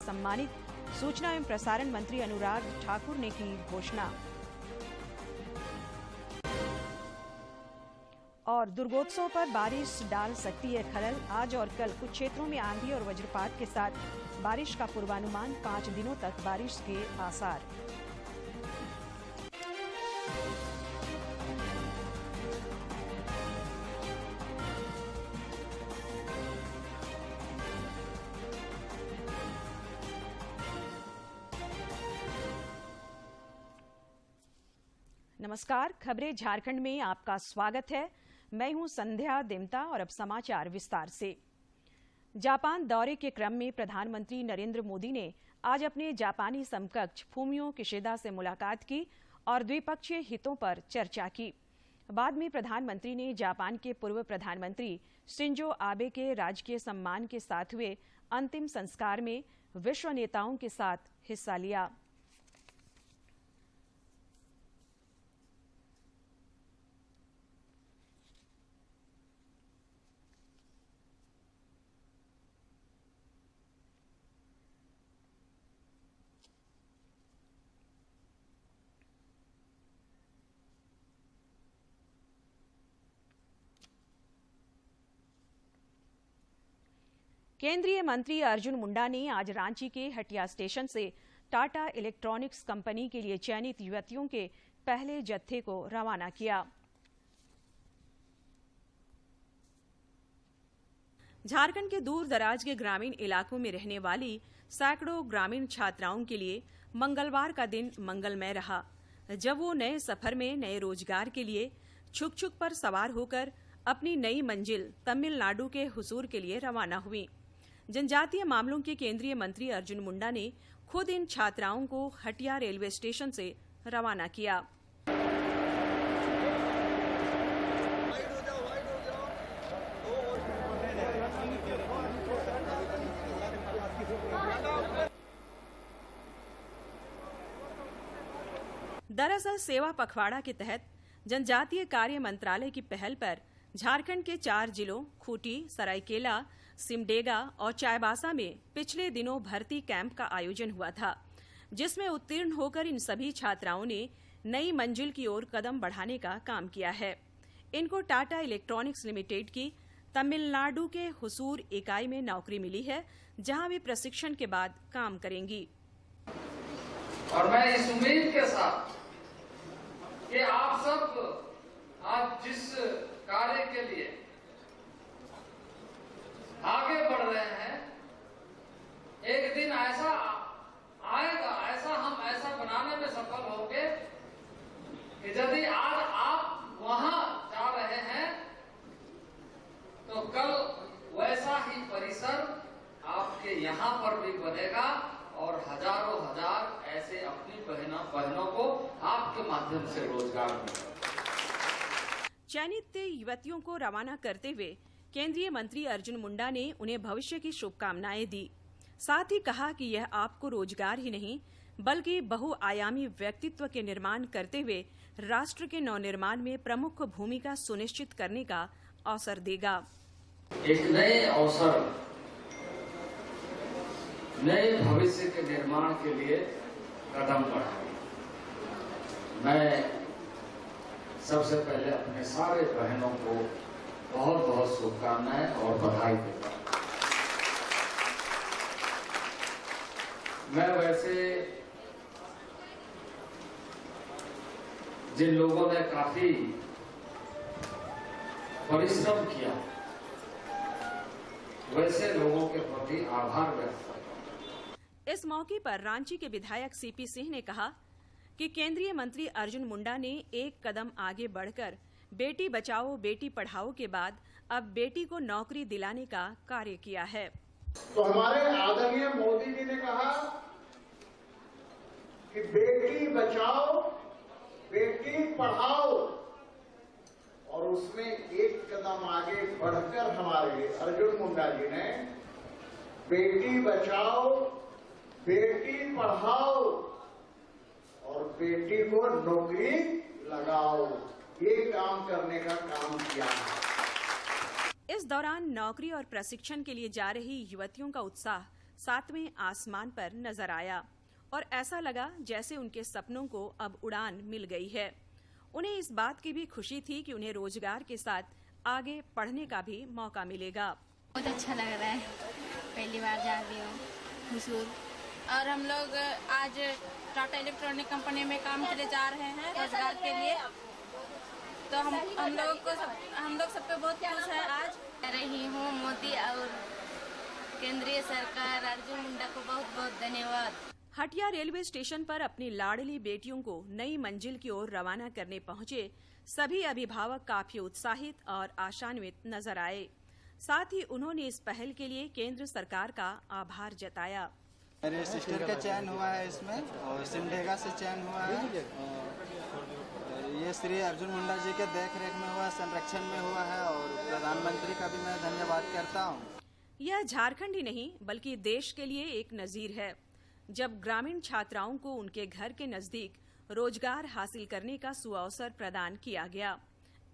सम्मानित। सूचना एवं प्रसारण मंत्री अनुराग ठाकुर ने की घोषणा। और दुर्गोत्सव पर बारिश डाल सकती है खलल। आज और कल कुछ क्षेत्रों में आंधी और वज्रपात के साथ बारिश का पूर्वानुमान। 5 दिनों तक बारिश के आसार। नमस्कार, खबरें झारखंड में आपका स्वागत है। मैं हूं संध्या देमता और अब समाचार विस्तार से। जापान दौरे के क्रम में प्रधानमंत्री नरेंद्र मोदी ने आज अपने जापानी समकक्ष फूमियो किशिदा से मुलाकात की और द्विपक्षीय हितों पर चर्चा की। बाद में प्रधानमंत्री ने जापान के पूर्व प्रधानमंत्री शिंजो आबे के राजकीय सम्मान के साथ हुए अंतिम संस्कार में विश्व नेताओं के साथ हिस्सा लिया। केंद्रीय मंत्री अर्जुन मुंडा ने आज रांची के हटिया स्टेशन से टाटा इलेक्ट्रॉनिक्स कंपनी के लिए चयनित युवतियों के पहले जत्थे को रवाना किया। झारखंड के दूर दराज के ग्रामीण इलाकों में रहने वाली सैकड़ों ग्रामीण छात्राओं के लिए मंगलवार का दिन मंगलमय रहा, जब वो नए सफर में नए रोजगार के लिए छुक छुक पर सवार होकर अपनी नई मंजिल तमिलनाडु के हुसूर के लिए रवाना हुई। जनजातीय मामलों के केंद्रीय मंत्री अर्जुन मुंडा ने खुद इन छात्राओं को हटिया रेलवे स्टेशन से रवाना किया। दरअसल सेवा पखवाड़ा के तहत जनजातीय कार्य मंत्रालय की पहल पर झारखंड के 4 जिलों खूंटी, सरायकेला, सिमडेगा और चाईबासा में पिछले दिनों भर्ती कैंप का आयोजन हुआ था, जिसमें उत्तीर्ण होकर इन सभी छात्राओं ने नई मंजिल की ओर कदम बढ़ाने का काम किया है। इनको टाटा इलेक्ट्रॉनिक्स लिमिटेड की तमिलनाडु के हुसूर इकाई में नौकरी मिली है, जहां वे प्रशिक्षण के बाद काम करेंगी। और मैं इस उम्मीद के साथ कि आप सब आज जिस कार्य के लिए आगे बढ़ रहे हैं, एक दिन ऐसा आएगा, हम ऐसा बनाने में सफल होंगे कि यदि आज आप वहां जा रहे हैं तो कल वैसा ही परिसर आपके यहाँ पर भी बनेगा और हजारों हजार ऐसे अपनी बहनों को आपके माध्यम से रोजगार मिलेगा। चयनित युवतियों को रवाना करते हुए केंद्रीय मंत्री अर्जुन मुंडा ने उन्हें भविष्य की शुभकामनाएं दी। साथ ही कहा कि यह आपको रोजगार ही नहीं बल्कि बहुआयामी व्यक्तित्व के निर्माण करते हुए राष्ट्र के नवनिर्माण में प्रमुख भूमिका सुनिश्चित करने का अवसर देगा। एक नए अवसर, नए भविष्य के निर्माण के लिए कदम बढ़ाएं। मैं सबसे पहले अपने सारे बहनों को बहुत बहुत शुभकामनाएं और बधाई देता हूं। मैं वैसे जिन लोगों ने काफी परिश्रम किया, वैसे लोगों के प्रति आभार व्यक्त करता हूं। इस मौके पर रांची के विधायक सीपी सिंह ने कहा कि केंद्रीय मंत्री अर्जुन मुंडा ने एक कदम आगे बढ़कर बेटी बचाओ बेटी पढ़ाओ के बाद अब बेटी को नौकरी दिलाने का कार्य किया है। तो हमारे आदरणीय मोदी जी ने कहा कि बेटी बचाओ बेटी पढ़ाओ, और उसमें एक कदम आगे बढ़कर हमारे अर्जुन मुंडा जी ने बेटी बचाओ बेटी पढ़ाओ और बेटी को नौकरी लगाओ, ये काम करने का काम किया है। इस दौरान नौकरी और प्रशिक्षण के लिए जा रही युवतियों का उत्साह सातवें आसमान पर नजर आया और ऐसा लगा जैसे उनके सपनों को अब उड़ान मिल गई है। उन्हें इस बात की भी खुशी थी कि उन्हें रोजगार के साथ आगे पढ़ने का भी मौका मिलेगा। बहुत अच्छा लग रहा है, पहली बार जा रही हूँ हुसूर। और हम लोग आज टाटा इलेक्ट्रॉनिक कंपनी में काम के लिए जा रहे हैं रोजगार के लिए, तो हम लोग सब पे बहुत खुश है। आज कह रही हूँ मोदी और केंद्रीय सरकार अर्जुन मुंडा को बहुत बहुत धन्यवाद। हटिया रेलवे स्टेशन पर अपनी लाडली बेटियों को नई मंजिल की ओर रवाना करने पहुंचे सभी अभिभावक काफी उत्साहित और आशान्वित नजर आए। साथ ही उन्होंने इस पहल के लिए केंद्र सरकार का आभार जताया। मेरे सिस्टर का चयन हुआ है इसमें और सिमडेगा से चयन हुआ है। ये श्री अर्जुन मुंडा जी के देखरेख में हुआ, संरक्षण में हुआ है और प्रधानमंत्री का भी मैं धन्यवाद करता हूँ। यह झारखंड ही नहीं बल्कि देश के लिए एक नजीर है, जब ग्रामीण छात्राओं को उनके घर के नजदीक रोजगार हासिल करने का सुअवसर प्रदान किया गया।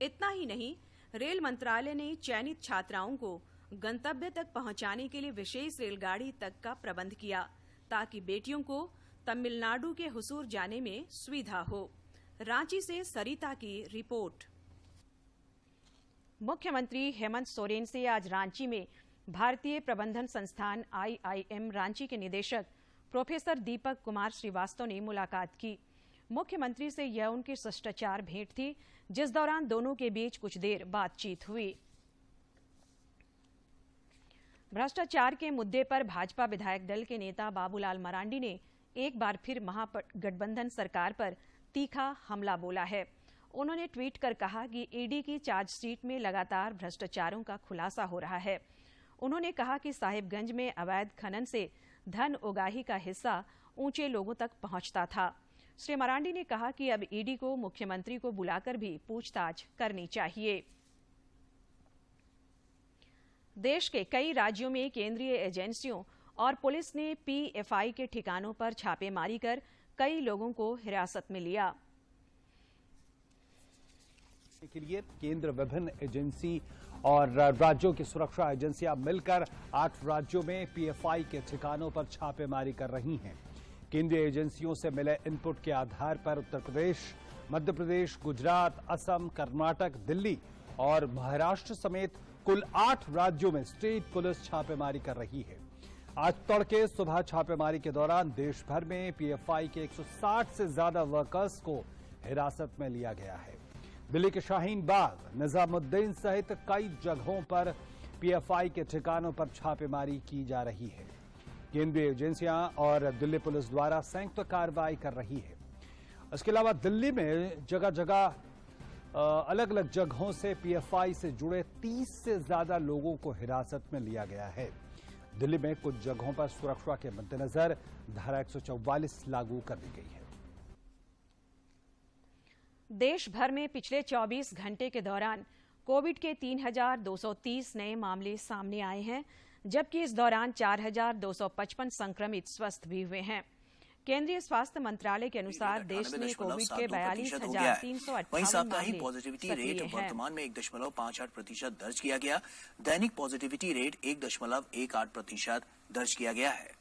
इतना ही नहीं, रेल मंत्रालय ने चयनित छात्राओं को गंतव्य तक पहुंचाने के लिए विशेष रेलगाड़ी तक का प्रबंध किया ताकि बेटियों को तमिलनाडु के हुसूर जाने में सुविधा हो। रांची से सरिता की रिपोर्ट। मुख्यमंत्री हेमंत सोरेन से आज रांची में भारतीय प्रबंधन संस्थान IIM रांची के निदेशक प्रोफेसर दीपक कुमार श्रीवास्तव ने मुलाकात की। मुख्यमंत्री से यह उनकी शिष्टाचार भेंट थी, जिस दौरान दोनों के बीच कुछ देर बातचीत हुई। भ्रष्टाचार के मुद्दे पर भाजपा विधायक दल के नेता बाबूलाल मरांडी ने एक बार फिर महागठबंधन सरकार पर तीखा हमला बोला है। उन्होंने ट्वीट कर कहा कि ईडी की चार्जशीट में लगातार भ्रष्टाचारों का खुलासा हो रहा है। उन्होंने कहा कि साहिबगंज में अवैध खनन से धन उगाही का हिस्सा ऊंचे लोगों तक पहुंचता था। श्री मरांडी ने कहा कि अब ईडी को मुख्यमंत्री को बुलाकर भी पूछताछ करनी चाहिए। देश के कई राज्यों में केंद्रीय एजेंसियों और पुलिस ने PFI के ठिकानों पर छापेमारी कर कई लोगों को हिरासत में लिया। के लिए केंद्र, विभिन्न एजेंसी और राज्यों की सुरक्षा एजेंसियां मिलकर 8 राज्यों में PFI के ठिकानों पर छापेमारी कर रही हैं। केंद्रीय एजेंसियों से मिले इनपुट के आधार पर उत्तर प्रदेश, मध्य प्रदेश, गुजरात, असम, कर्नाटक, दिल्ली और महाराष्ट्र समेत कुल 8 राज्यों में स्टेट पुलिस छापेमारी कर रही है। आज तड़के सुबह छापेमारी के दौरान देश भर में PFI के 160 से ज्यादा वर्कर्स को हिरासत में लिया गया है। दिल्ली के शाहीन बाग, निजामुद्दीन सहित कई जगहों पर PFI के ठिकानों पर छापेमारी की जा रही है। केंद्रीय एजेंसियां और दिल्ली पुलिस द्वारा संयुक्त कार्रवाई कर रही है। इसके अलावा दिल्ली में जगह जगह अलग अलग जगहों से PFI से जुड़े 30 से ज्यादा लोगों को हिरासत में लिया गया है। दिल्ली में कुछ जगहों पर सुरक्षा के मद्देनजर धारा 144 लागू कर दी गई है। देश भर में पिछले 24 घंटे के दौरान कोविड के 3,230 नए मामले सामने आए हैं, जबकि इस दौरान 4,255 संक्रमित स्वस्थ भी हुए हैं। केंद्रीय स्वास्थ्य मंत्रालय के अनुसार देश में कोविड के 42,358 वहीं साप्ताहिक पॉजिटिविटी रेट वर्तमान में 1.58% दर्ज किया गया। दैनिक पॉजिटिविटी रेट 1.18% दर्ज किया गया है।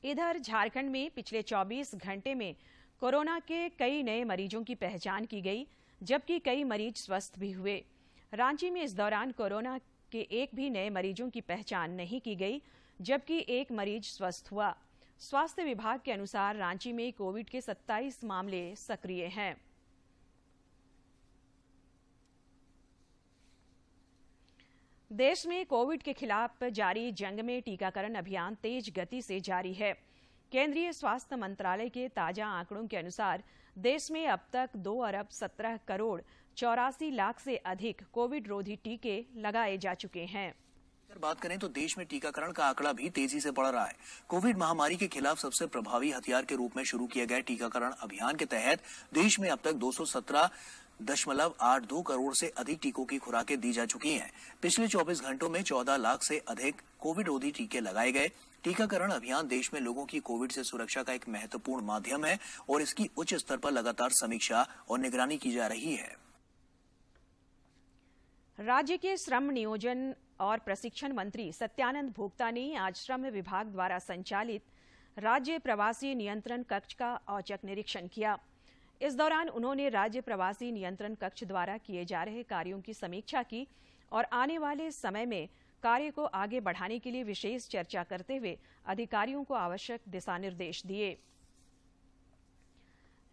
इधर झारखंड में पिछले 24 घंटे में कोरोना के कई नए मरीजों की पहचान की गई, जबकि कई मरीज स्वस्थ भी हुए। रांची में इस दौरान कोरोना के एक भी नए मरीजों की पहचान नहीं की गई, जबकि एक मरीज स्वस्थ हुआ। स्वास्थ्य विभाग के अनुसार रांची में कोविड के 27 मामले सक्रिय हैं। देश में कोविड के खिलाफ जारी जंग में टीकाकरण अभियान तेज गति से जारी है। केंद्रीय स्वास्थ्य मंत्रालय के ताजा आंकड़ों के अनुसार देश में अब तक 2 अरब 17 करोड़ 84 लाख से अधिक कोविड रोधी टीके लगाए जा चुके हैं। अगर बात करें तो देश में टीकाकरण का आंकड़ा भी तेजी से बढ़ रहा है। कोविड महामारी के खिलाफ सबसे प्रभावी हथियार के रूप में शुरू किए गए टीकाकरण अभियान के तहत देश में अब तक 217.82 करोड़ से अधिक टीकों की खुराकें दी जा चुकी हैं। पिछले 24 घंटों में 14 लाख से अधिक कोविड रोधी टीके लगाए गए। टीकाकरण अभियान देश में लोगों की कोविड से सुरक्षा का एक महत्वपूर्ण माध्यम है और इसकी उच्च स्तर पर लगातार समीक्षा और निगरानी की जा रही है। राज्य के श्रम नियोजन और प्रशिक्षण मंत्री सत्यानंद भोक्ता ने आज श्रम विभाग द्वारा संचालित राज्य प्रवासी नियंत्रण कक्ष का औचक निरीक्षण किया। इस दौरान उन्होंने राज्य प्रवासी नियंत्रण कक्ष द्वारा किए जा रहे कार्यों की समीक्षा की और आने वाले समय में कार्य को आगे बढ़ाने के लिए विशेष चर्चा करते हुए अधिकारियों को आवश्यक दिशा निर्देश दिए।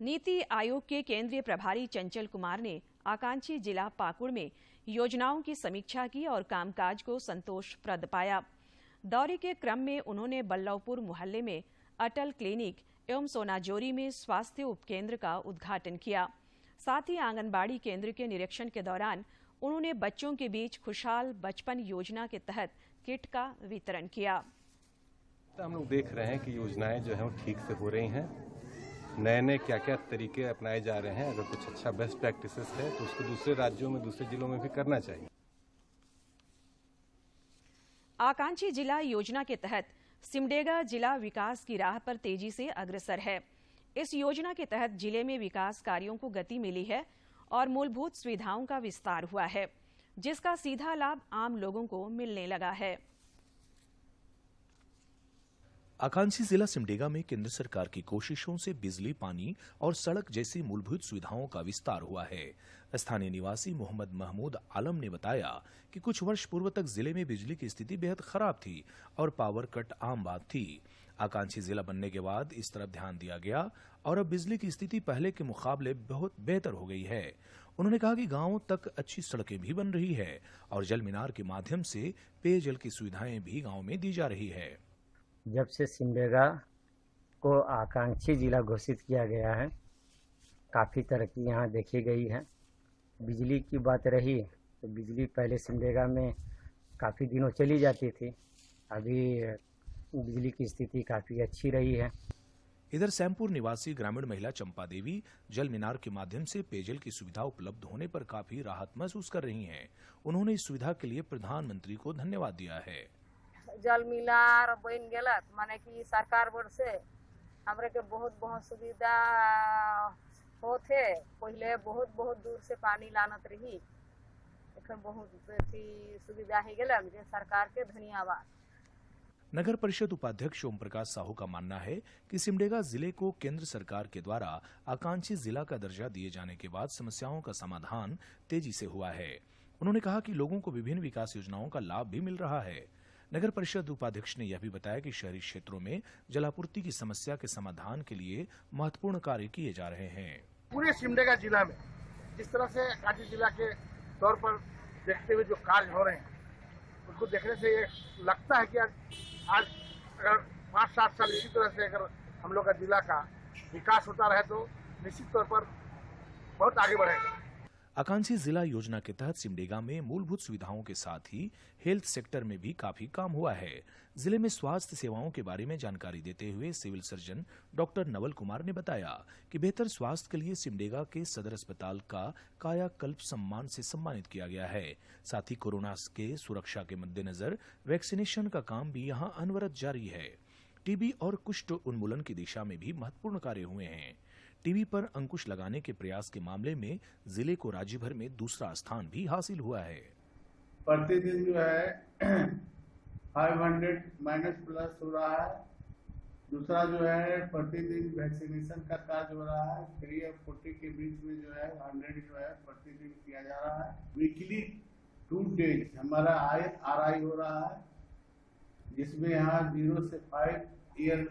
नीति आयोग के केंद्रीय प्रभारी चंचल कुमार ने आकांक्षी जिला पाकुड़ में योजनाओं की समीक्षा की और कामकाज को संतोषप्रद पाया। दौरे के क्रम में उन्होंने बल्लभपुर मोहल्ले में अटल क्लिनिक एवं सोनाजोरी में स्वास्थ्य उपकेंद्र का उद्घाटन किया। साथ ही आंगनबाड़ी केंद्र के निरीक्षण के दौरान उन्होंने बच्चों के बीच खुशहाल बचपन योजना के तहत किट का वितरण किया। हम लोग देख रहे हैं कि योजनाएं जो हैं वो ठीक से हो रही हैं। नए नए क्या क्या तरीके अपनाए जा रहे हैं। अगर कुछ अच्छा बेस्ट प्रैक्टिसेस है तो उसको दूसरे राज्यों में, दूसरे जिलों में भी करना चाहिए। आकांक्षी जिला योजना के तहत सिमडेगा जिला विकास की राह पर तेजी से अग्रसर है। इस योजना के तहत जिले में विकास कार्यों को गति मिली है और मूलभूत सुविधाओं का विस्तार हुआ है, जिसका सीधा लाभ आम लोगों को मिलने लगा है। आकांक्षी जिला सिमडेगा में केंद्र सरकार की कोशिशों से बिजली, पानी और सड़क जैसी मूलभूत सुविधाओं का विस्तार हुआ है। स्थानीय निवासी मोहम्मद महमूद आलम ने बताया कि कुछ वर्ष पूर्व तक जिले में बिजली की स्थिति बेहद खराब थी और पावर कट आम बात थी। आकांक्षी जिला बनने के बाद इस तरफ ध्यान दिया गया और अब बिजली की स्थिति पहले के मुकाबले बहुत बेहतर हो गई है। उन्होंने कहा कि गांवों तक अच्छी सड़कें भी बन रही है और जल मीनार के माध्यम से पेयजल की सुविधाएं भी गांव में दी जा रही है। जब से सिमडेगा को आकांक्षी जिला घोषित किया गया है, काफ़ी तरक्की यहाँ देखी गई है। बिजली की बात रही तो बिजली पहले सिमडेगा में काफ़ी दिनों चली जाती थी, अभी बिजली की स्थिति काफ़ी अच्छी रही है। इधर सैमपुर निवासी ग्रामीण महिला चंपा देवी जल मीनार के माध्यम से पेयजल की सुविधा उपलब्ध होने पर काफी राहत महसूस कर रही हैं। उन्होंने इस सुविधा के लिए प्रधानमंत्री को धन्यवाद दिया है। जल मीनार बन गलत माने कि सरकार बर से हमरे के बहुत सुविधा होते। पहले बहुत दूर से पानी लानत रही, एखन बहुत सुविधा है गलन जे सरकार के धन्यवाद। नगर परिषद उपाध्यक्ष ओम प्रकाश साहू का मानना है कि सिमडेगा जिले को केंद्र सरकार के द्वारा आकांक्षी जिला का दर्जा दिए जाने के बाद समस्याओं का समाधान तेजी से हुआ है। उन्होंने कहा कि लोगों को विभिन्न विकास योजनाओं का लाभ भी मिल रहा है। नगर परिषद उपाध्यक्ष ने यह भी बताया कि शहरी क्षेत्रों में जलापूर्ति की समस्या के समाधान के लिए महत्वपूर्ण कार्य किए जा रहे हैं। पूरे सिमडेगा जिला में जिस तरह से आकांक्षी जिला के तौर पर देखते हुए जो कार्य हो रहे हैं, उनको देखने से ये लगता है कि आज अगर 5-7 साल इसी तरह से अगर हम लोग का जिला का विकास होता रहे तो निश्चित तौर पर बहुत आगे बढ़ेगा। आकांक्षी जिला योजना के तहत सिमडेगा में मूलभूत सुविधाओं के साथ ही हेल्थ सेक्टर में भी काफी काम हुआ है। जिले में स्वास्थ्य सेवाओं के बारे में जानकारी देते हुए civil surgeon doctor Naval Kumar ने बताया कि बेहतर स्वास्थ्य के लिए सिमडेगा के सदर अस्पताल का कायाकल्प सम्मान से सम्मानित किया गया है। साथ ही कोरोना के सुरक्षा के मद्देनजर वैक्सीनेशन का काम भी यहां अनवरत जारी है। टीबी और कुष्ठ उन्मूलन की दिशा में भी महत्वपूर्ण कार्य हुए हैं। टीबी पर अंकुश लगाने के प्रयास के मामले में जिले को राज्य भर में दूसरा स्थान भी हासिल हुआ है। प्रतिदिन जो है 500 - हो रहा है। दूसरा जो है प्रतिदिन वैक्सीनेशन का कार्य हो रहा है। 3 और 40 के बीच में जो है 100 जो है प्रतिदिन किया जा रहा है। वीकली 2 डेज हमारा RI हो रहा है, जिसमें यहाँ 0 से 5 ईयर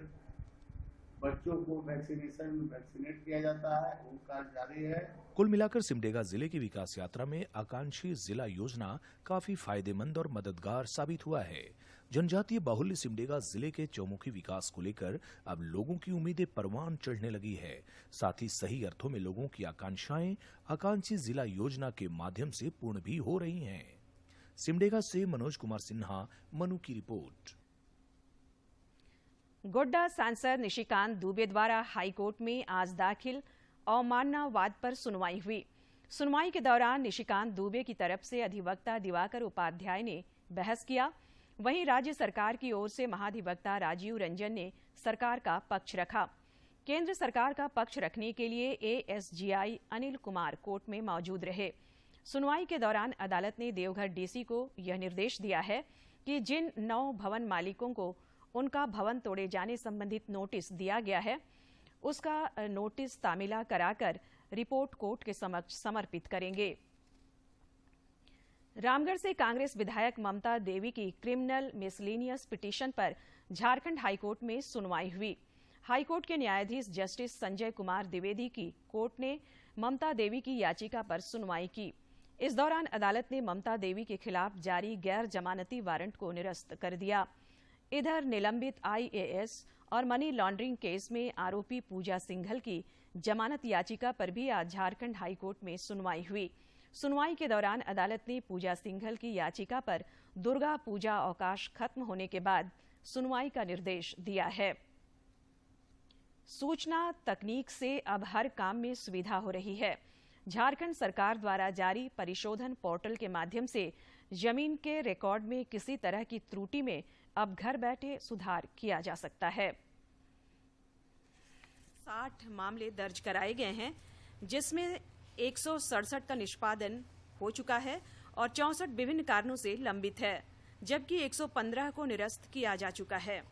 बच्चों को वैक्सीनेट किया जाता है। वो कार्य जारी है। कुल मिलाकर सिमडेगा जिले की विकास यात्रा में आकांक्षी जिला योजना काफी फायदेमंद और मददगार साबित हुआ है। जनजातीय बाहुल्य सिमडेगा जिले के चौमुखी विकास को लेकर अब लोगों की उम्मीदें परवान चढ़ने लगी है। साथ ही सही अर्थों में लोगों की आकांक्षाएं आकांक्षी जिला योजना के माध्यम से पूर्ण भी हो रही हैं। सिमडेगा से मनोज कुमार सिन्हा, मनु की रिपोर्ट। गोड्डा सांसद निशिकांत दुबे द्वारा हाईकोर्ट में आज दाखिल अवमानना वाद पर सुनवाई हुई। सुनवाई के दौरान निशिकांत दुबे की तरफ से अधिवक्ता दिवाकर उपाध्याय ने बहस किया। वहीं राज्य सरकार की ओर से महाधिवक्ता राजीव रंजन ने सरकार का पक्ष रखा। केंद्र सरकार का पक्ष रखने के लिए ASGI अनिल कुमार कोर्ट में मौजूद रहे। सुनवाई के दौरान अदालत ने देवघर डीसी को यह निर्देश दिया है कि जिन 9 भवन मालिकों को उनका भवन तोड़े जाने संबंधित नोटिस दिया गया है, उसका नोटिस तामीला कराकर रिपोर्ट कोर्ट के समक्ष समर्पित करेंगे। रामगढ़ से कांग्रेस विधायक ममता देवी की क्रिमिनल मिसलेनियस पिटीशन पर झारखंड हाईकोर्ट में सुनवाई हुई। हाईकोर्ट के न्यायाधीश जस्टिस संजय कुमार द्विवेदी की कोर्ट ने ममता देवी की याचिका पर सुनवाई की। इस दौरान अदालत ने ममता देवी के खिलाफ जारी गैर जमानती वारंट को निरस्त कर दिया। इधर निलंबित IAS और मनी लॉन्ड्रिंग केस में आरोपी पूजा सिंघल की जमानत याचिका पर भी आज झारखंड हाईकोर्ट में सुनवाई हुई। सुनवाई के दौरान अदालत ने पूजा सिंघल की याचिका पर दुर्गा पूजा अवकाश खत्म होने के बाद सुनवाई का निर्देश दिया है। सूचना तकनीक से अब हर काम में सुविधा हो रही है। झारखंड सरकार द्वारा जारी परिशोधन पोर्टल के माध्यम से जमीन के रिकॉर्ड में किसी तरह की त्रुटि में अब घर बैठे सुधार किया जा सकता है। 60 मामले दर्ज कराए गए हैं, जिसमें 167 का निष्पादन हो चुका है और 64 विभिन्न कारणों से लंबित है, जबकि 115 को निरस्त किया जा चुका है।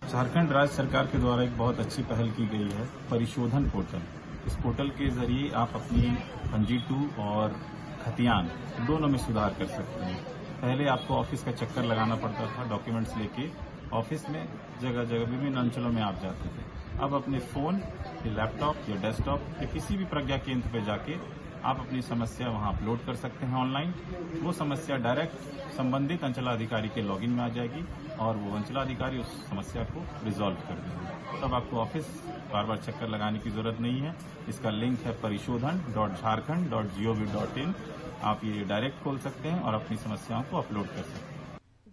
झारखंड राज्य सरकार के द्वारा एक बहुत अच्छी पहल की गई है, परिशोधन पोर्टल। इस पोर्टल के जरिए आप अपनी पंजी 2 और खतियान दोनों में सुधार कर सकते हैं। पहले आपको ऑफिस का चक्कर लगाना पड़ता था, डॉक्यूमेंट्स लेके ऑफिस में जगह जगह विभिन्न अंचलों में आप जाते थे। अब अपने फोन या लैपटॉप या डेस्कटॉप या किसी भी प्रज्ञा केंद्र पे जाके आप अपनी समस्या वहां अपलोड कर सकते हैं ऑनलाइन। वो समस्या डायरेक्ट संबंधित अंचलाधिकारी के लॉगिन में आ जाएगी और वो अंचलाधिकारी उस समस्या को रिजॉल्व कर देंगे। तब आपको ऑफिस बार बार चक्कर लगाने की जरूरत नहीं है। इसका लिंक है parishodhan.jharkhand.gov.in। आप ये डायरेक्ट खोल सकते हैं और अपनी समस्याओं को अपलोड कर सकते हैं।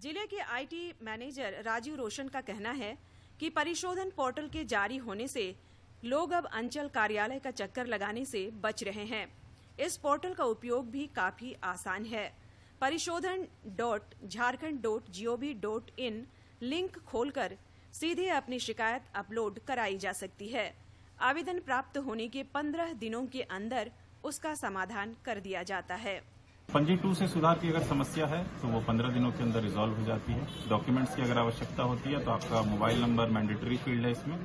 जिले के IT मैनेजर राजीव रोशन का कहना है कि परिशोधन पोर्टल के जारी होने से लोग अब अंचल कार्यालय का चक्कर लगाने से बच रहे हैं। इस पोर्टल का उपयोग भी काफी आसान है। परिशोधन.झारखंड.gov.in लिंक खोलकर सीधे अपनी शिकायत अपलोड कराई जा सकती है। आवेदन प्राप्त होने के 15 दिनों के अंदर उसका समाधान कर दिया जाता है। पंजी 2 से सुधार की अगर समस्या है तो वो 15 दिनों के अंदर रिजॉल्व हो जाती है। डॉक्यूमेंट्स की अगर आवश्यकता होती है तो आपका मोबाइल नंबर मैंडेटरी फील्ड है। इसमें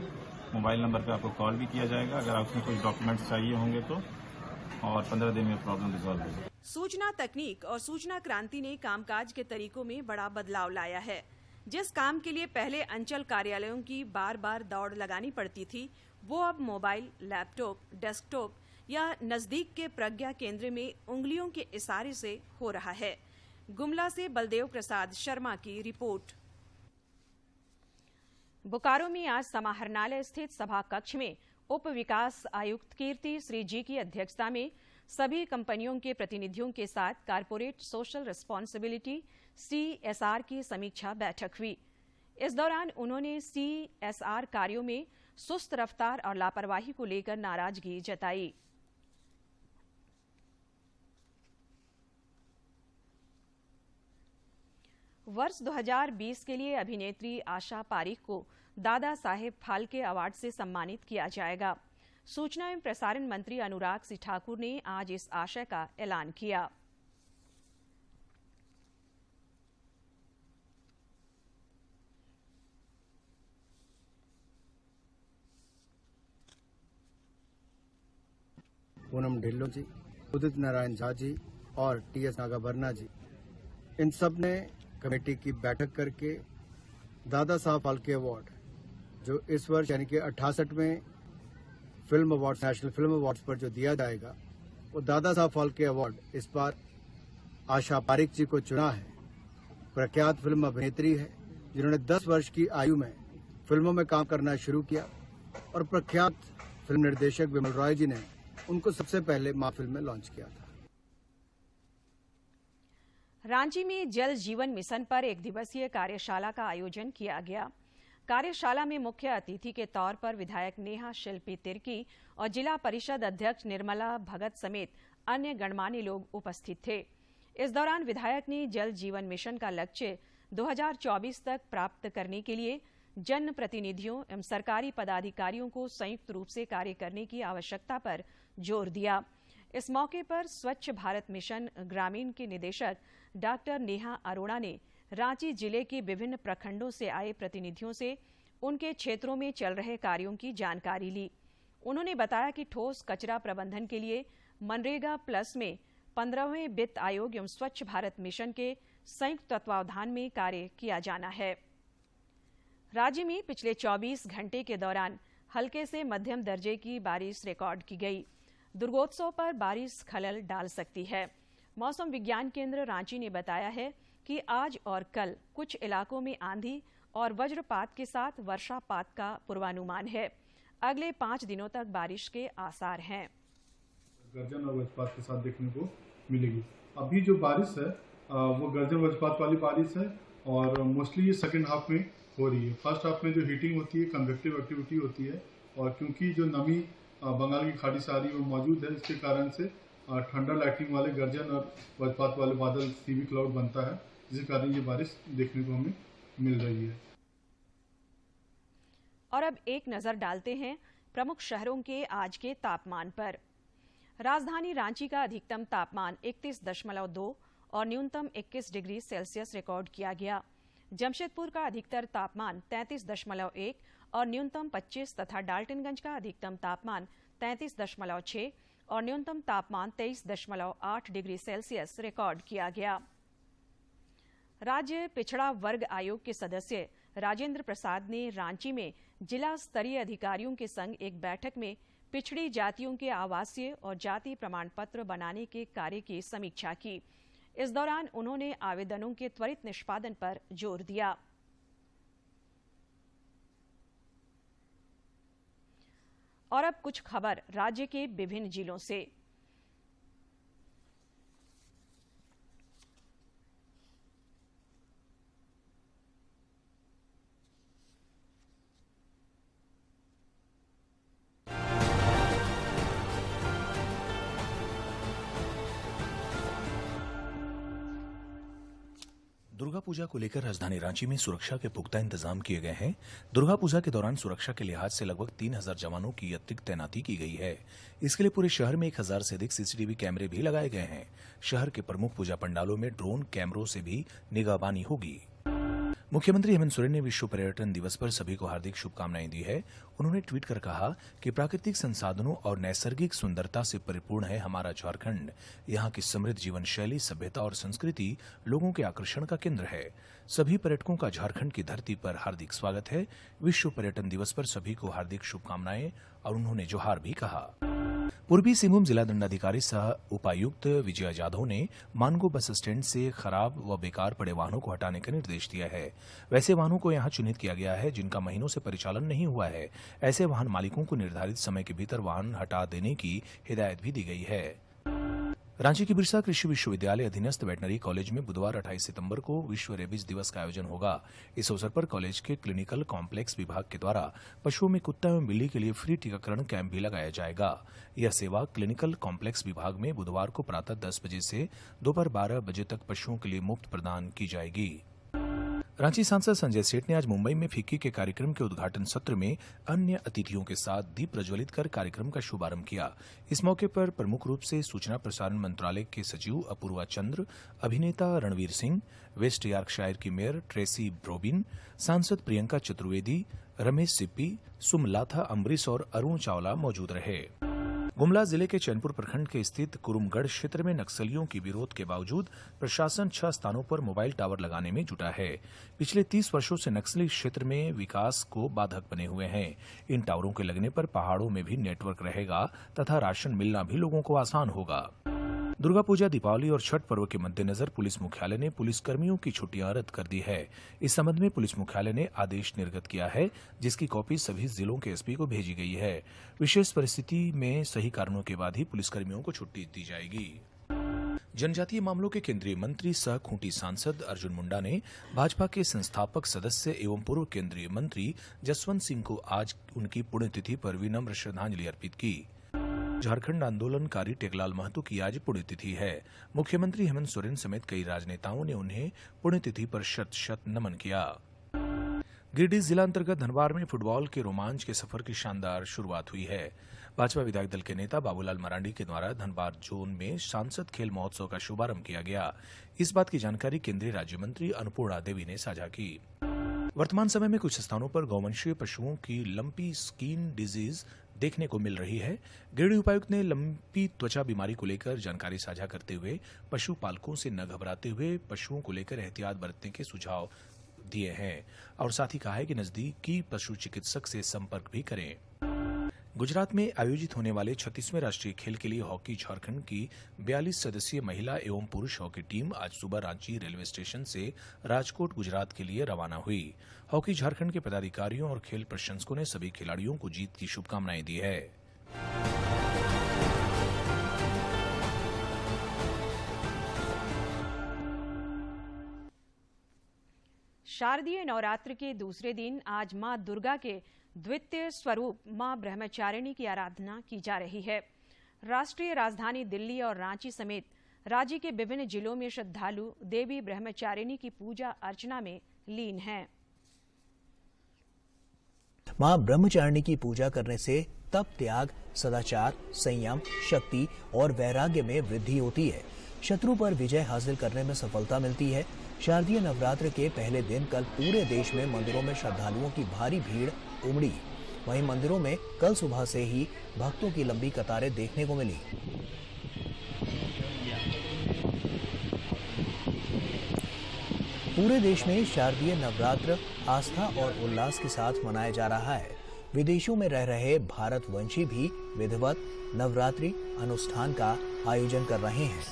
मोबाइल नंबर पे आपको कॉल भी किया जाएगा अगर आपको कुछ डॉक्यूमेंट्स चाहिए होंगे तो, और 15 दिन में प्रॉब्लम रिजॉल्व हो जाएगी। सूचना तकनीक और सूचना क्रांति ने कामकाज के तरीकों में बड़ा बदलाव लाया है। जिस काम के लिए पहले अंचल कार्यालयों की बार बार दौड़ लगानी पड़ती थी, वो अब मोबाइल, लैपटॉप, डेस्कटॉप या नजदीक के प्रज्ञा केंद्र में उंगलियों के इशारे से हो रहा है। गुमला से बलदेव प्रसाद शर्मा की रिपोर्ट। बोकारो में आज समाहरणालय स्थित सभा कक्ष में उप विकास आयुक्त कीर्ति श्री जी की अध्यक्षता में सभी कंपनियों के प्रतिनिधियों के साथ कारपोरेट सोशल रिस्पांसिबिलिटी CSR की समीक्षा बैठक हुई। इस दौरान उन्होंने CSR कार्यों में सुस्त रफ्तार और लापरवाही को लेकर नाराजगी जताई। वर्ष 2020 के लिए अभिनेत्री आशा पारीख को दादा साहेब फाल्के अवार्ड से सम्मानित किया जाएगा। सूचना एवं प्रसारण मंत्री अनुराग सिंह ठाकुर ने आज इस आशय का ऐलान किया। पूनम ढिल्लो जी, उदित नारायण झा जी और TS नागाभरणा जी, इन सब ने कमेटी की बैठक करके दादा साहब फाल्के अवार्ड जो इस वर्ष यानी कि 68वें film awards, national film awards पर जो दिया जाएगा, वो दादा साहब फाल्के अवार्ड इस बार आशा पारीख जी को चुना है। प्रख्यात फिल्म अभिनेत्री है जिन्होंने 10 वर्ष की आयु में फिल्मों में काम करना शुरू किया और प्रख्यात फिल्म निर्देशक विमल रॉय जी ने उनको सबसे पहले मां फिल्म में लॉन्च किया था। रांची में जल जीवन मिशन पर एक दिवसीय कार्यशाला का आयोजन किया गया। कार्यशाला में मुख्य अतिथि के तौर पर विधायक नेहा शिल्पी तिर्की और जिला परिषद अध्यक्ष निर्मला भगत समेत अन्य गणमान्य लोग उपस्थित थे। इस दौरान विधायक ने जल जीवन मिशन का लक्ष्य 2024 तक प्राप्त करने के लिए जन प्रतिनिधियों एवं सरकारी पदाधिकारियों को संयुक्त रूप से कार्य करने की आवश्यकता पर जोर दिया। इस मौके पर स्वच्छ भारत मिशन ग्रामीण के निदेशक डॉक्टर नेहा अरोड़ा ने रांची जिले के विभिन्न प्रखंडों से आए प्रतिनिधियों से उनके क्षेत्रों में चल रहे कार्यों की जानकारी ली। उन्होंने बताया कि ठोस कचरा प्रबंधन के लिए मनरेगा प्लस में 15वें वित्त आयोग एवं स्वच्छ भारत मिशन के संयुक्त तत्वावधान में कार्य किया जाना है। राज्य में पिछले 24 घंटे के दौरान हल्के से मध्यम दर्जे की बारिश रिकॉर्ड की गई। दुर्गोत्सव पर बारिश खलल डाल सकती है। मौसम विज्ञान केंद्र रांची ने बताया है कि आज और कल कुछ इलाकों में आंधी और वज्रपात के साथ वर्षापात का पूर्वानुमान है। अगले 5 दिनों तक बारिश के आसार हैं। गर्जन और वज्रपात के साथ देखने को मिलेगी। अभी जो बारिश है वो गर्जन वज्रपात वाली बारिश है और मोस्टली ये सेकंड हाफ में हो रही है। फर्स्ट हाफ में जो हीटिंग होती है, कन्वेक्टिव एक्टिविटी होती है और क्योंकि जो नमी बंगाल की खाड़ी से आ रही है वो मौजूद है, इसके कारण से ठंडा लाइटिंग वाले गर्जन और वज्रपात वाले बादल सीवी क्लाउड बनता है, जिसके कारण ये बारिश देखने को हमें मिल रही है। और अब एक नजर डालते हैं प्रमुख शहरों के आज के तापमान पर। राजधानी रांची का अधिकतम तापमान 31.2 और न्यूनतम 21 डिग्री सेल्सियस रिकॉर्ड किया गया। जमशेदपुर का अधिकतर तापमान 33.1 और न्यूनतम 25 तथा डाल्टनगंज का अधिकतम तापमान 33.6 और न्यूनतम तापमान 23.8 डिग्री सेल्सियस रिकॉर्ड किया गया। राज्य पिछड़ा वर्ग आयोग के सदस्य राजेंद्र प्रसाद ने रांची में जिला स्तरीय अधिकारियों के संग एक बैठक में पिछड़ी जातियों के आवासीय और जाति प्रमाण पत्र बनाने के कार्य की समीक्षा की। इस दौरान उन्होंने आवेदनों के त्वरित निष्पादन पर जोर दिया। और अब कुछ खबर राज्य के विभिन्न जिलों से। दुर्गा पूजा को लेकर राजधानी रांची में सुरक्षा के पुख्ता इंतजाम किए गए हैं। दुर्गा पूजा के दौरान सुरक्षा के लिहाज से लगभग 3000 जवानों की अतिरिक्त तैनाती की गई है। इसके लिए पूरे शहर में 1000 से अधिक सीसीटीवी कैमरे भी लगाए गए हैं। शहर के प्रमुख पूजा पंडालों में ड्रोन कैमरों से भी निगाहबानी होगी। मुख्यमंत्री हेमंत सोरेन ने विश्व पर्यटन दिवस पर सभी को हार्दिक शुभकामनाएं दी है। उन्होंने ट्वीट कर कहा कि प्राकृतिक संसाधनों और नैसर्गिक सुंदरता से परिपूर्ण है हमारा झारखंड। यहाँ की समृद्ध जीवन शैली, सभ्यता और संस्कृति लोगों के आकर्षण का केंद्र है। सभी पर्यटकों का झारखंड की धरती पर हार्दिक स्वागत है। विश्व पर्यटन दिवस पर सभी को हार्दिक शुभकामनाएं और उन्होंने जोहार भी कहा। पूर्वी सिंहभूम जिला दंडाधिकारी सह उपायुक्त विजया जाधव ने मानगो बस स्टैंड से खराब व बेकार पड़े वाहनों को हटाने का निर्देश दिया है। वैसे वाहनों को यहां चिन्हित किया गया है जिनका महीनों से परिचालन नहीं हुआ है। ऐसे वाहन मालिकों को निर्धारित समय के भीतर वाहन हटा देने की हिदायत भी दी गई है। रांची के बिरसा कृषि विश्वविद्यालय अधीनस्थ वेटनरी कॉलेज में बुधवार 28 सितंबर को विश्व रेबीज दिवस का आयोजन होगा। इस अवसर पर कॉलेज के क्लिनिकल कॉम्प्लेक्स विभाग के द्वारा पशुओं में कुत्ता एवं बिल्ली के लिए फ्री टीकाकरण कैंप भी लगाया जाएगा। यह सेवा क्लिनिकल कॉम्प्लेक्स विभाग में बुधवार को प्रातः 10 बजे से दोपहर 12 बजे तक पशुओं के लिए मुफ्त प्रदान की जाएगी। रांची सांसद संजय सेठ ने आज मुंबई में फिक्की के कार्यक्रम के उद्घाटन सत्र में अन्य अतिथियों के साथ दीप प्रज्वलित कर कार्यक्रम का शुभारंभ किया। इस मौके पर प्रमुख रूप से सूचना प्रसारण मंत्रालय के सचिव अपूर्वा चंद्र, अभिनेता रणवीर सिंह, वेस्ट यॉर्कशायर की मेयर ट्रेसी ब्रोबिन, सांसद प्रियंका चतुर्वेदी, रमेश सिप्पी, सुमलाथा अम्बरीश और अरुण चावला मौजूद रहे। गुमला जिले के चैनपुर प्रखंड के स्थित कुरुमगढ़ क्षेत्र में नक्सलियों की विरोध के बावजूद प्रशासन 6 स्थानों पर मोबाइल टावर लगाने में जुटा है। पिछले 30 वर्षों से नक्सली क्षेत्र में विकास को बाधक बने हुए हैं। इन टावरों के लगने पर पहाड़ों में भी नेटवर्क रहेगा तथा राशन मिलना भी लोगों को आसान होगा। दुर्गा पूजा, दीपावली और छठ पर्व के मद्देनजर पुलिस मुख्यालय ने पुलिसकर्मियों की छुट्टियां रद्द कर दी है। इस संबंध में पुलिस मुख्यालय ने आदेश निर्गत किया है, जिसकी कॉपी सभी जिलों के एसपी को भेजी गई है। विशेष परिस्थिति में सही कारणों के बाद ही पुलिसकर्मियों को छुट्टी दी जाएगी। जनजातीय मामलों के केंद्रीय मंत्री सह खूंटी सांसद अर्जुन मुंडा ने भाजपा के संस्थापक सदस्य एवं पूर्व केंद्रीय मंत्री जसवंत सिंह को आज उनकी पुण्यतिथि पर विनम्र श्रद्धांजलि अर्पित की। झारखंड आंदोलनकारी टेकलाल महतो की आज पुण्यतिथि है। मुख्यमंत्री हेमंत सोरेन समेत कई राजनेताओं ने उन्हें पुण्यतिथि पर शत शत नमन किया। गिरिडीह जिला अंतर्गत धनबाद में फुटबॉल के रोमांच के सफर की शानदार शुरुआत हुई है। भाजपा विधायक दल के नेता बाबूलाल मरांडी के द्वारा धनबाद जोन में सांसद खेल महोत्सव का शुभारंभ किया गया। इस बात की जानकारी केंद्रीय राज्य मंत्री अन्नपूर्णा देवी ने साझा की। वर्तमान समय में कुछ स्थानों पर गौवंशीय पशुओं की लंपी स्किन डिजीज देखने को मिल रही है। गिरिडीह उपायुक्त ने लंपी त्वचा बीमारी को लेकर जानकारी साझा करते हुए पशु पालकों से न घबराते हुए पशुओं को लेकर एहतियात बरतने के सुझाव दिए हैं और साथ ही कहा है कि नजदीकी पशु चिकित्सक से संपर्क भी करें। गुजरात में आयोजित होने वाले 36वें राष्ट्रीय खेल के लिए हॉकी झारखंड की 42 सदस्यीय महिला एवं पुरुष हॉकी टीम आज सुबह रांची रेलवे स्टेशन से राजकोट गुजरात के लिए रवाना हुई। हॉकी झारखंड के पदाधिकारियों और खेल प्रशंसकों ने सभी खिलाड़ियों को जीत की शुभकामनाएं दी है। शारदीय नवरात्र के दूसरे दिन आज मां दुर्गा के द्वितीय स्वरूप मां ब्रह्मचारिणी की आराधना की जा रही है। राष्ट्रीय राजधानी दिल्ली और रांची समेत राज्य के विभिन्न जिलों में श्रद्धालु देवी ब्रह्मचारिणी की पूजा अर्चना में लीन हैं। मां ब्रह्मचारिणी की पूजा करने से तप, त्याग, सदाचार, संयम, शक्ति और वैराग्य में वृद्धि होती है। शत्रु पर विजय हासिल करने में सफलता मिलती है। शारदीय नवरात्र के पहले दिन कल पूरे देश में मंदिरों में श्रद्धालुओं की भारी भीड़ उमड़ी। वहीं मंदिरों में कल सुबह से ही भक्तों की लंबी कतारें देखने को मिली। पूरे देश में शारदीय नवरात्र आस्था और उल्लास के साथ मनाया जा रहा है। विदेशों में रह रहे भारतवंशी भी विधिवत नवरात्रि अनुष्ठान का आयोजन कर रहे हैं।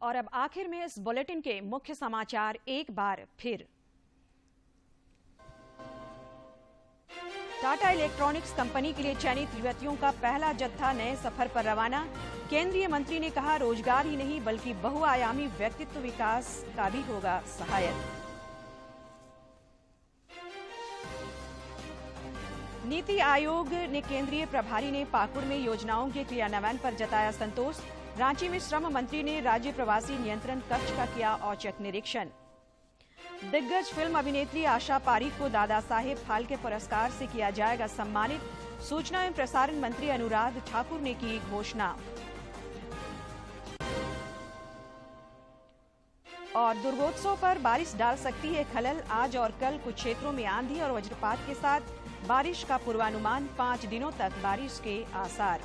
और अब आखिर में इस बुलेटिन के मुख्य समाचार एक बार फिर। टाटा इलेक्ट्रॉनिक्स कंपनी के लिए चयनित युवतियों का पहला जत्था नए सफर पर रवाना। केंद्रीय मंत्री ने कहा, रोजगार ही नहीं बल्कि बहुआयामी व्यक्तित्व विकास का भी होगा सहायक। नीति आयोग ने केंद्रीय प्रभारी ने पाकुड़ में योजनाओं के क्रियान्वयन पर जताया संतोष। रांची में श्रम मंत्री ने राज्य प्रवासी नियंत्रण कक्ष का किया औचक निरीक्षण। दिग्गज फिल्म अभिनेत्री आशा पारीख को दादा साहेब फाल्के पुरस्कार से किया जाएगा सम्मानित। सूचना एवं प्रसारण मंत्री अनुराग ठाकुर ने की घोषणा। और दुर्गोत्सव पर बारिश डाल सकती है खलल। आज और कल कुछ क्षेत्रों में आंधी और वज्रपात के साथ बारिश का पूर्वानुमान। 5 दिनों तक बारिश के आसार।